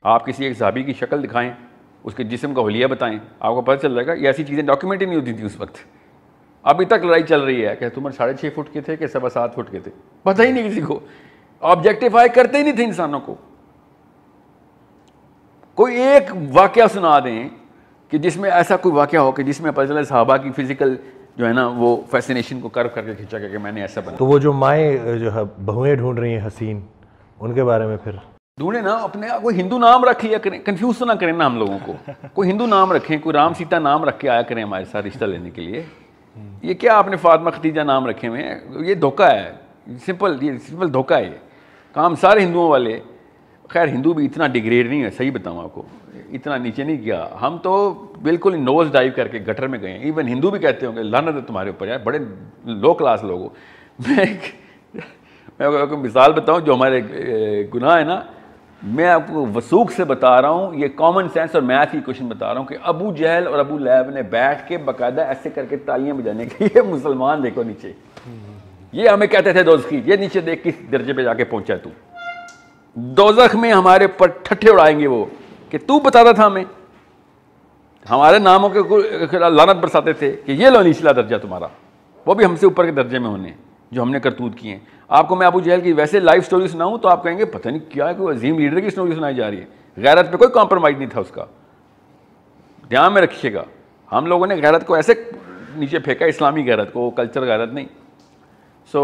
आप किसी एक सहाबी की शक्ल दिखाएं, उसके जिस्म का हुलिया बताएं, आपको पता चल जाएगा। ये ऐसी चीज़ें डॉक्यूमेंट ही नहीं होती थी उस वक्त। अभी तक लड़ाई चल रही है कि तुम 6.5 फुट के थे कि 7.25 फुट के थे, पता ही नहीं किसी को, ऑब्जेक्टिफाई करते ही नहीं थे इंसानों को। कोई एक वाकया सुना दें कि जिसमें ऐसा कोई वाकया हो कि जिसमें पता चले सहाबा की फिजिकल जो है ना वो फैसिनेशन को कर्व करके खींचा गया कि मैंने ऐसा बना। तो वो जो माएँ जो है बहुएं ढूंढ रही हैं हसीन, उनके बारे में फिर ढूंढे ना, अपने कोई हिंदू नाम रख लिया करें, कंफ्यूज तो ना करें ना हम लोगों को। कोई हिंदू नाम रखें, कोई राम सीता नाम रख के आया करें हमारे साथ रिश्ता लेने के लिए। ये क्या आपने फातिमा खतीजा नाम रखे हुए हैं, ये धोखा है, ये सिंपल धोखा है। काम सारे हिंदुओं वाले, खैर हिंदू भी इतना डिग्रेड नहीं है, सही बताऊँ आपको, इतना नीचे नहीं गया। हम तो बिल्कुल नोज डाइव करके गटर में गए हैं। इवन हिंदू भी कहते होंगे लानत है तुम्हारे ऊपर यार, बड़े लो क्लास लोग हो। मैं आपको मिसाल बताऊं, जो हमारे गुनाह है ना, मैं आपको वसूख से बता रहा हूँ, ये कॉमन सेंस और मैथ की क्वेश्चन बता रहा हूँ कि अबू जहल और अबू लहब ने बैठ के बाकायदा ऐसे करके तालियां बजाने के लिए, मुसलमान देखो नीचे, ये हमें कहते थे दोस्ती, ये नीचे देख किस दर्जे पे जाके पहुंचा तू। दोजख में हमारे ऊपर ठट्ठे उड़ाएंगे वो कि तू बताता था हमें, हमारे नामों के लानत बरसाते थे कि ये लो निचला दर्जा तुम्हारा, वो भी हमसे ऊपर के दर्जे में होने जो हमने करतूत किए हैं। आपको मैं अबू जहल की वैसे लाइफ स्टोरी सुनाऊं तो आप कहेंगे पता नहीं क्या है, कोई अजीम लीडर की स्टोरी सुनाई जा रही है। गैरत पे कोई कॉम्प्रोमाइज़ नहीं था उसका, ध्यान में रखिएगा। हम लोगों ने गैरत को ऐसे नीचे फेंका, इस्लामी गैरत को, कल्चर गैरत नहीं। सो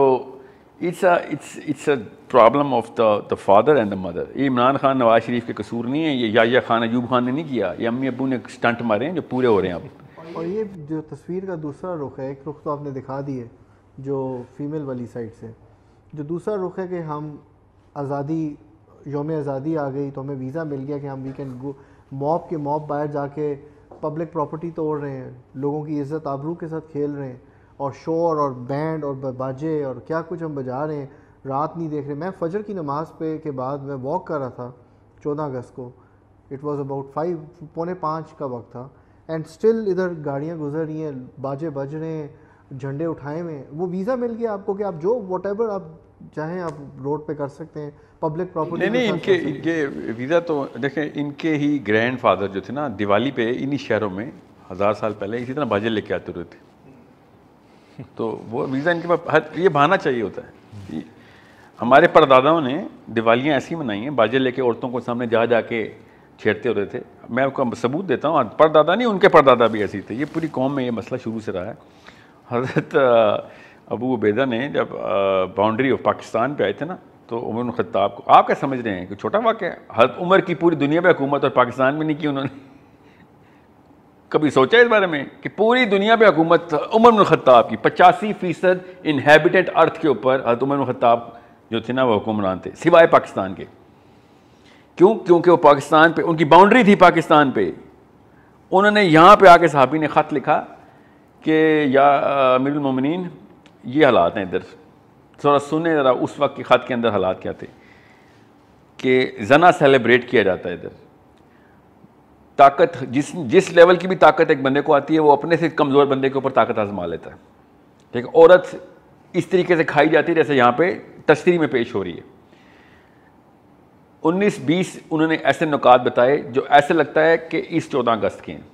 it's a problem of the father and the mother. ये इमरान खान नवाज शरीफ के कसूर नहीं है, ये याह्या खान अयूब खान ने नहीं किया, ये अम्मी अब्बू ने स्टंट मारे हैं जो पूरे हो रहे हैं अब। और ये जो तस्वीर का दूसरा रुख है, एक रुख तो आपने दिखा दी है जो फीमेल वाली साइड से, जो दूसरा रुख है कि हम आज़ादी, यौम आज़ादी आ गई तो हमें वीज़ा मिल गया कि हम वी कैन गो, मॉब के मॉब बाहर जाके पब्लिक प्रॉपर्टी तोड़ रहे हैं, लोगों की इज़्ज़त आबरू के साथ खेल रहे हैं, और शोर और बैंड और बाजे और क्या कुछ हम बजा रहे हैं, रात नहीं देख रहे। मैं फजर की नमाज़ पे के बाद मैं वॉक कर रहा था 14 अगस्त को, इट वाज अबाउट 5:45 का वक्त था, एंड स्टिल इधर गाड़ियाँ गुजर रही हैं, बाजे बज रहे हैं, झंडे उठाए हुए हैं। वो वीज़ा मिल गया आपको कि आप जो व्हाटएवर आप चाहें आप रोड पे कर सकते हैं, पब्लिक प्रॉपर्टी। नहीं, इनके वीज़ा तो देखें, इनके ही ग्रैंड फादर जो थे ना, दिवाली पे इन्हीं शहरों में 1000 साल पहले इसी तरह बाजे लेके आते रहे थे। तो वो वीज़ा इनके पास ये बहाना चाहिए होता है। हमारे परदादाओं ने दिवालियाँ ऐसी मनाई हैं, बाजे लेके औरतों को सामने जा जाके छेड़ते होते थे। मैं आपको सबूत देता हूँ, परदादा नहीं, उनके परदादा भी ऐसे थे। ये पूरी कौम में ये मसला शुरू से रहा है। हज़रत अबू उबैदा ने जब बाउंड्री ऑफ पाकिस्तान पे आए थे ना, तो उमर बिन खत्ताब को, आप क्या समझ रहे हैं कि छोटा वाक़या, हज़रत उमर की पूरी दुनिया पे हुकूमत और पाकिस्तान में नहीं की उन्होंने। कभी सोचा इस बारे में कि पूरी दुनिया पे हुकूमत उमर बिन खत्ताब की, 85% इनहेबिटेड अर्थ के ऊपर हज़रत उमर बिन खत्ताब जो थे ना वो हुक्मरान थे, सिवाय पाकिस्तान के। क्यों? क्योंकि वो पाकिस्तान पे उनकी बाउंड्री थी, पाकिस्तान पे। उन्होंने यहाँ पे आके सहाबी ने ख़त लिखा कि या अमीरुल मोमिनीन, ये हालात हैं इधर, थोड़ा सुने ज़रा उस वक्त के ख़त के अंदर हालात क्या थे कि जना सेलिब्रेट किया जाता है इधर। ताकत जिस लेवल की भी ताकत एक बंदे को आती है, वो अपने से कमज़ोर बंदे के ऊपर ताकत आजमा लेता है। ठीक है, औरत इस तरीके से खाई जाती है जैसे यहाँ पे तशरीह में पेश हो रही है। 19-20 उन्होंने ऐसे नुकात बताए जो ऐसे लगता है कि इस 14 अगस्त के हैं,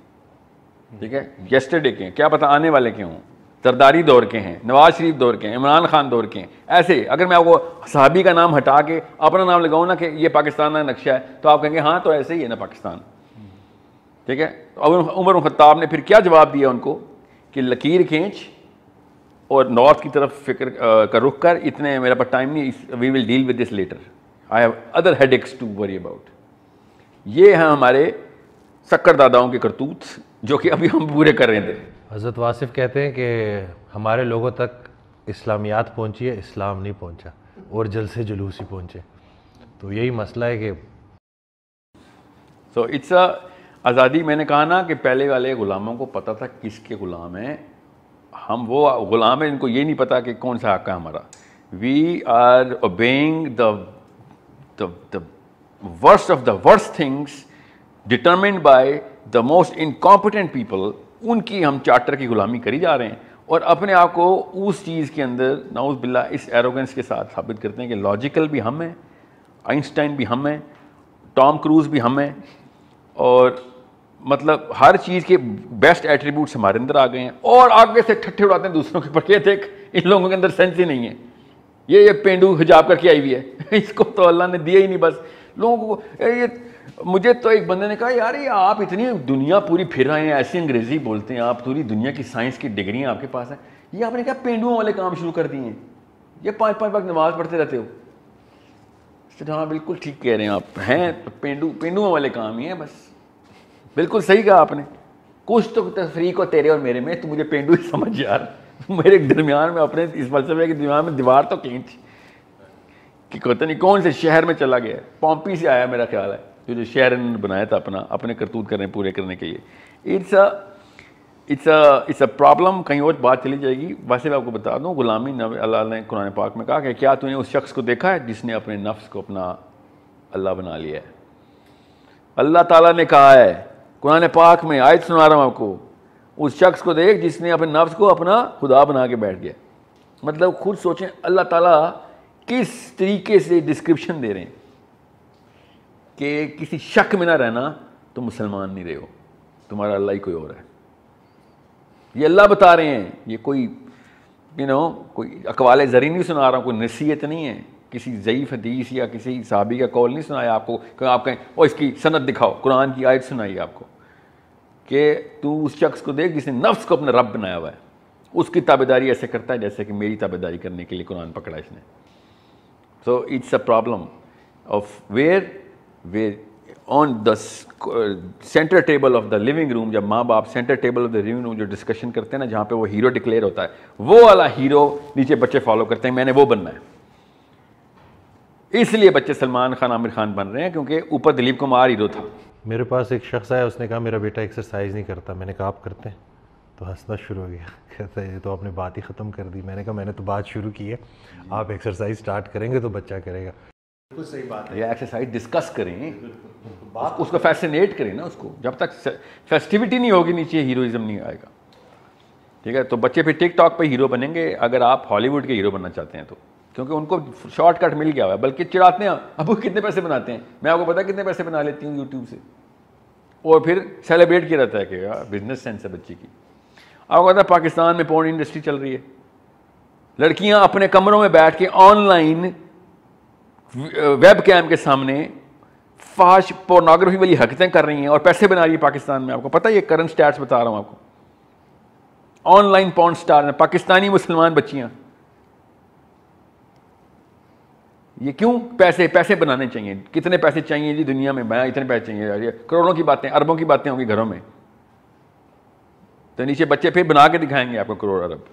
ठीक है, येस्टरडे के हैं, क्या पता आने वाले के हों, जरदारी दौर के हैं, नवाज शरीफ दौर के हैं, इमरान खान दौर के हैं। ऐसे अगर मैं आपको सहाबी का नाम हटा के अपना नाम लगाऊँ ना कि ये पाकिस्तान का नक्शा है, तो आप कहेंगे हाँ तो ऐसे ही है ना पाकिस्तान। ठीक है, उमर बिन खत्ताब ने फिर क्या जवाब दिया उनको कि लकीर खींच और नॉर्थ की तरफ फिक्र का रुख कर, इतने मेरे पास टाइम नहीं, we will deal with this letter, I have other headaches to worry about. ये हैं हमारे शक्कर दादाओं के करतूत जो कि अभी हम पूरे कर रहे थे। हज़रत वासिफ कहते हैं कि हमारे लोगों तक इस्लामियात पहुंची है, इस्लाम नहीं पहुंचा, और जलसे जुलूस ही पहुंचे। तो यही मसला है कि सो इट्स अ आज़ादी। मैंने कहा ना कि पहले वाले गुलामों को पता था किसके गुलाम हैं हम, वो गुलाम है, इनको ये नहीं पता कि कौन सा हक़ है हमारा। We are obeying the worst of the worst things determined by the most incompetent people. उनकी हम चार्टर की गुलामी करी जा रहे हैं और अपने आप को उस चीज़ के अंदर नाउज़ बिल्लाह इस एरोगेंस के साथ साबित करते हैं कि लॉजिकल भी हम हैं, आइंस्टाइन भी हम हैं, टॉम क्रूज़ भी हम हैं, और मतलब हर चीज़ के बेस्ट एट्रीब्यूट्स हमारे अंदर आ गए हैं, और आगे से ठट्ठे उड़ाते हैं दूसरों के ऊपर। ये देख, इन लोगों के अंदर सेंस ही नहीं है, ये पेंडू हिजाब करके आई हुई है इसको तो अल्लाह ने दिया ही नहीं। बस लोगों को ये, मुझे तो एक बंदे ने कहा, यार ये आप इतनी दुनिया पूरी फिर आए हैं, ऐसी अंग्रेज़ी बोलते हैं आप, पूरी दुनिया की साइंस की डिग्रियाँ आपके पास हैं, ये आपने क्या पेंडुओं वाले काम शुरू कर दिए हैं, ये 5-5 वक्त नमाज पढ़ते रहते हो। हाँ बिल्कुल ठीक कह रहे हैं आप, हैं तो पेंडुओं वाले काम ही हैं बस। बिल्कुल सही कहा आपने, कुछ तो तफरीक हो तेरे और मेरे में, तो मुझे पेंडू ही समझ यार मेरे दरमियान में अपने इस फलसफे के दरमियान में दीवार तो कहीं थी कि कहते नहीं कौन से शहर में चला गया, पॉम्पी से आया मेरा ख्याल है, जो शहर इन्होंने बनाया था अपने करतूत करने पूरे करने के लिए। इट्स अ प्रॉब्लम, कहीं और बात चली जाएगी। वैसे मैं आपको बता दूं, गुलामी अल्लाह ने कुरान पाक में कहा कि क्या तूने उस शख्स को देखा है जिसने अपने नफ्स को अपना अल्लाह बना लिया है। अल्लाह ताला ने कहा है कुरान पाक में, आयत सुना रहा हूँ आपको, उस शख्स को देख जिसने अपने नफ्स को अपना खुदा बना के बैठ गया। मतलब खुद सोचें अल्लाह ताला किस तरीके से डिस्क्रिप्शन दे रहे हैं कि किसी शक में ना रहना, तो मुसलमान नहीं रहे हो, तुम्हारा अल्लाह ही कोई और है। ये अल्लाह बता रहे हैं, ये कोई कोई अकवाले ज़री नहीं सुना रहा हूँ, कोई नसीहत नहीं है, किसी ज़ईफ़ हदीस या किसी साहबी का कौल नहीं सुनाया आपको कि आप कहें ओ इसकी सनद दिखाओ, कुरान की आयत सुनाई आपको कि तू उस शख्स को देख जिसने नफ्स को अपना रब बनाया हुआ है, उसकी ताबेदारी ऐसे करता है जैसे कि मेरी ताबेदारी करने के लिए कुरान पकड़ा इसने। So it's a problem of where on the centre table of the living room, जब माँ बाप centre table of the living room जो डिस्कशन करते हैं ना, जहाँ पे वो हीरो डिक्लेयर होता है, वो वाला हीरो नीचे बच्चे फॉलो करते हैं, मैंने वो बनना है। इसलिए बच्चे सलमान खान आमिर खान बन रहे हैं क्योंकि ऊपर दिलीप कुमार हीरो था। मेरे पास एक शख्स आया, उसने कहा मेरा बेटा एक्सरसाइज नहीं करता। मैंने कहा आप करते हैं? तो हंसना शुरू हो गया, कहता है तो आपने बात ही ख़त्म कर दी। मैंने कहा मैंने तो बात शुरू की है, आप एक्सरसाइज स्टार्ट करेंगे तो बच्चा करेगा। बिल्कुल सही बात है, या एक्सरसाइज डिस्कस करें, उसको फैसिनेट करें ना उसको, जब तक फेस्टिविटी नहीं होगी नीचे हीरोइज्म नहीं आएगा। ठीक है, तो बच्चे फिर टिकटॉक पे हीरो बनेंगे अगर आप हॉलीवुड के हीरो बनना चाहते हैं तो, क्योंकि उनको शॉर्टकट मिल गया हुआ है। बल्कि चिढ़ाते हैं अब कितने पैसे बनाते हैं, मैं आपको पता है कितने पैसे बना लेती हूँ यूट्यूब से, और फिर सेलिब्रेट किया जाता है कि यार बिजनेस सेंस है बच्चे की। आपको पता है पाकिस्तान में पोर्न इंडस्ट्री चल रही है, लड़कियां अपने कमरों में बैठ के ऑनलाइन वेब कैम के सामने फाश पोर्नोग्राफी वाली हरकतें कर रही हैं और पैसे बना रही है पाकिस्तान में। आपको पता है, ये करंट स्टैट्स बता रहा हूं आपको, ऑनलाइन पॉर्न स्टार हैं पाकिस्तानी मुसलमान बच्चियां। ये क्यों? पैसे बनाने चाहिए। कितने पैसे चाहिए जी दुनिया में? मैं इतने पैसे चाहिए यार, ये करोड़ों की बातें, अरबों की बातें होंगी घरों में, तो नीचे बच्चे फिर बना के दिखाएंगे आपको करोड़ अरब।